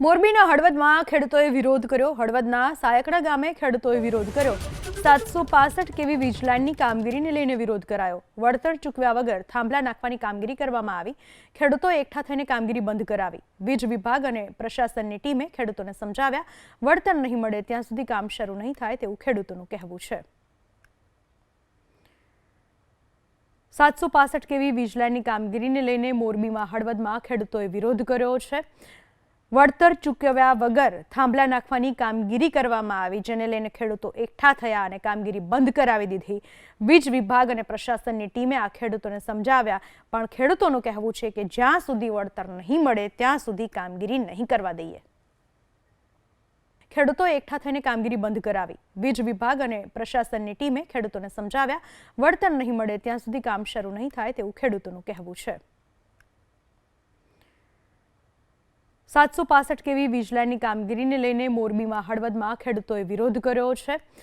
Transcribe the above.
મોરબીના હળવદમાં ખેડૂતોએ વિરોધ કર્યો. હળવદના સાયકડા ગામે ખેડૂતોએ વિરોધ કર્યો. 765 કેવી વીજ લાઇનની કામગીરીને લઈને વિરોધ કરાયો. વળતર ચૂકવ્યા વગર થાંભલા નાખવાની કામગીરી કરવામાં આવી. ખેડૂતોએ એકઠા થઈને કામગીરી બંધ કરાવી. વીજ વિભાગ અને પ્રશાસનની ટીમે ખેડૂતોને સમજાવ્યા. વળતર નહીં મળે ત્યાં સુધી કામ શરૂ નહીં થાય તેવું ખેડૂતોનું કહેવું છે. 765 કેવી વીજ લાઇનની કામગીરીને લઈને મોરબીમાં હળવદમાં ખેડૂતોએ વિરોધ કર્યો છે. વળતર ચૂકવ્યા વગર થાંભલા નાખવાની કામગીરી કરવામાં આવી, જેને લઈને ખેડૂતો એકઠા થયા અને કામગીરી બંધ કરાવી દીધી. વીજ વિભાગ અને પ્રશાસનની ટીમે આ ખેડૂતોને સમજાવ્યા, પણ ખેડૂતોનું કહેવું છે કે જ્યાં સુધી વળતર નહીં મળે ત્યાં સુધી કામગીરી નહીં કરવા દઈએ. ખેડૂતોએ એકઠા થઈને કામગીરી બંધ કરાવી. વીજ વિભાગ અને પ્રશાસનની ટીમે ખેડૂતોને સમજાવ્યા. વળતર નહીં મળે ત્યાં સુધી કામ શરૂ નહીં થાય તેવું ખેડૂતોનું કહેવું છે. 765 કેવી વીજ લાઇનની કામગીરીને લઈને મોરબીમાં હળવદમાં ખેડૂતોએ વિરોધ કર્યો છે.